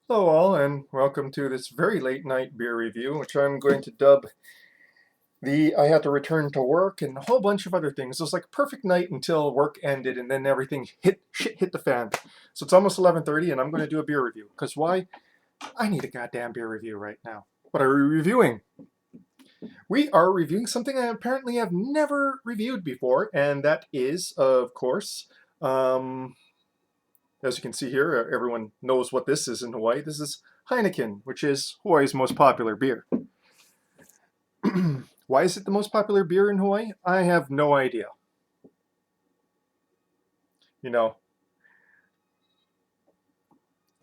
Hello all, and welcome to this very late night beer review, which I'm going to dub the I had to return to work and a whole bunch of other things. It was like a perfect night until work ended and then everything hit the fan. So it's almost 11:30 and I'm going to do a beer review. Because why? I need a goddamn beer review right now. What are we reviewing? We are reviewing something I apparently have never reviewed before, and that is, of course, um, as you can see here, everyone knows what this is in Hawaii. This is Heineken, which is Hawaii's most popular beer. Why is it the most popular beer in Hawaii? I have no idea. You know,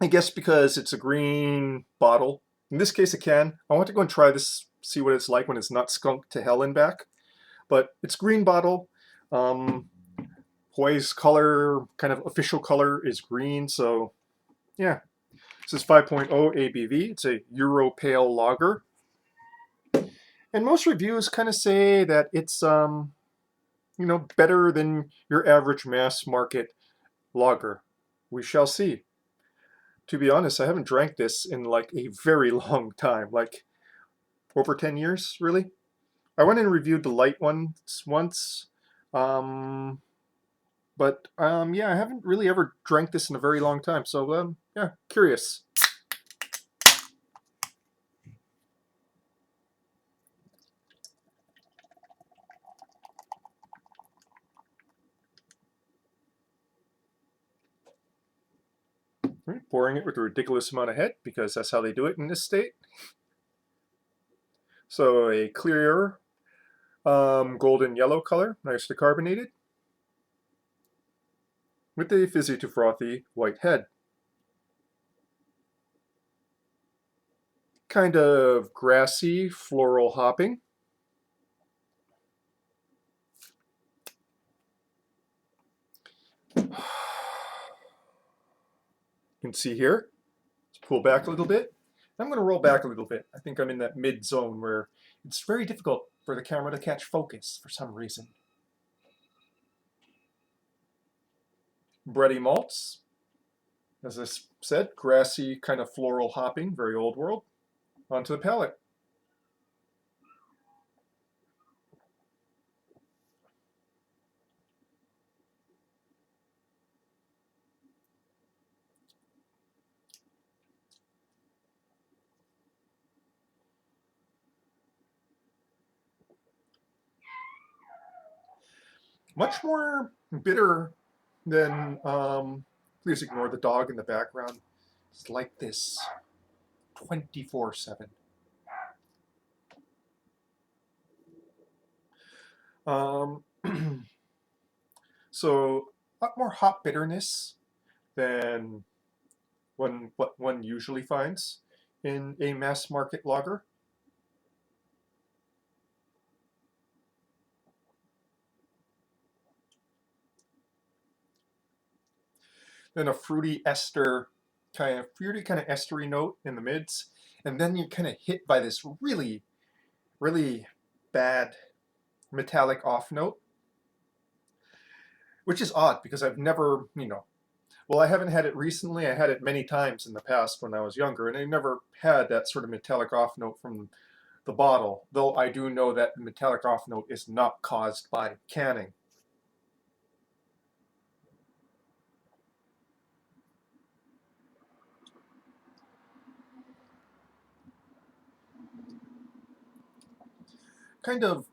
I guess because it's a green bottle. In this case, a can. I want to go and try this, see what it's like when it's not skunked to hell and back. But it's green bottle. Um, Hawaii's color, kind of official color, is green. So, yeah. This is 5.0 ABV. It's a Euro Pale Lager. And most reviews kind of say that it's, better than your average mass market lager. We shall see. To be honest, I haven't drank this in like a very long time, like over 10 years, really. I went and reviewed the light ones once, um, but yeah, I haven't really ever drank this in a very long time. So yeah, curious. Right, pouring it with a ridiculous amount of head because that's how they do it in this state. So a clear golden yellow color, nicely carbonated, with a fizzy to frothy white head. Kind of grassy floral hopping. You can see here, let's pull back a little bit. I'm going to roll back a little bit. I think I'm in that mid zone where it's very difficult for the camera to catch focus for some reason. Bready malts, as I said, grassy kind of floral hopping, very old world. Onto the palate. Much more bitter than, please ignore the dog in the background. It's like this 24/7. Um, so a lot more hop bitterness than what one usually finds in a mass market lager. Then a fruity kind of estery note in the mids, and then you're kind of hit by this really, really bad metallic off note, which is odd because I've never, well, I haven't had it recently. I had it many times in the past when I was younger, and I never had that sort of metallic off note from the bottle, though I do know that the metallic off note is not caused by canning. Kind of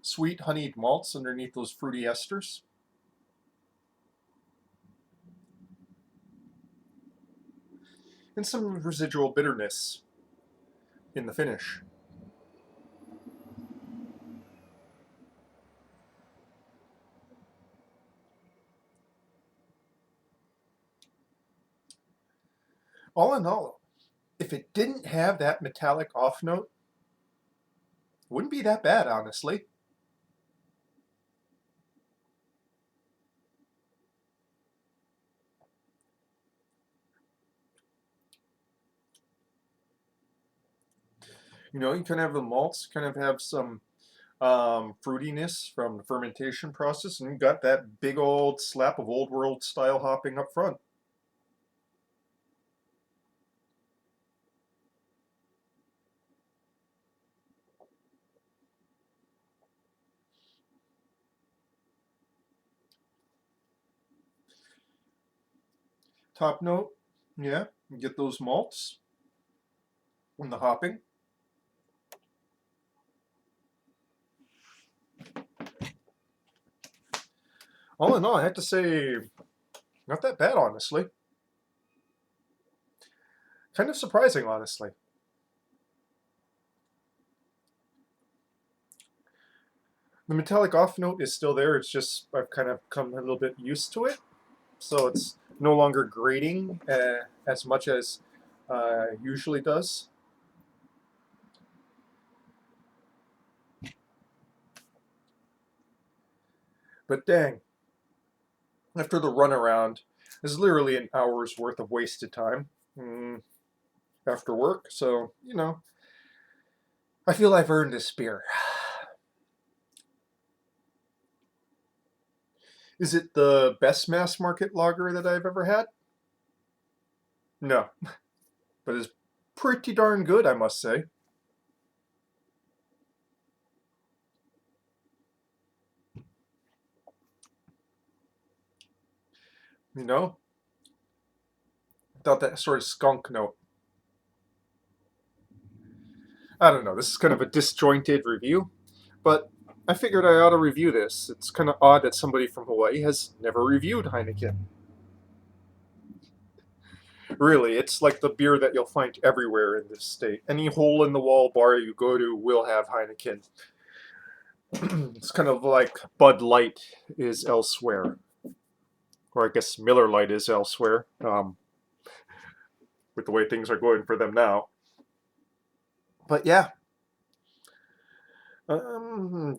sweet honeyed malts underneath those fruity esters. And some residual bitterness in the finish. All in all, if it didn't have that metallic off note, wouldn't be that bad, honestly. You kind of have the malts, kind of have some fruitiness from the fermentation process, and you got that big old slap of old world style hopping up front. Top note, yeah, you get those malts and the hopping. All in all, I have to say, not that bad, honestly. Kind of surprising, honestly. The metallic off note is still there. It's just I've kind of come a little bit used to it, so it's no longer grating as much as usually does. But dang, after the runaround, is literally an hour's worth of wasted time after work. So I feel I've earned this beer. Is it the best mass market lager that I've ever had? No, but it's pretty darn good, I must say. You know, without that sort of skunk note. I don't know, this is kind of a disjointed review, but I figured I ought to review this. It's kind of odd that somebody from Hawaii has never reviewed Heineken. Really, it's like the beer that you'll find everywhere in this state. Any hole in the wall bar you go to will have Heineken. It's kind of like Bud Light is elsewhere, or I guess Miller Lite is elsewhere, with the way things are going for them now. But yeah,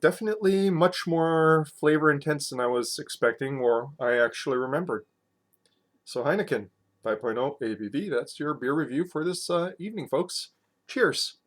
definitely much more flavor intense than I was expecting or I actually remembered. So Heineken 5.0 ABV, that's your beer review for this evening, folks. Cheers.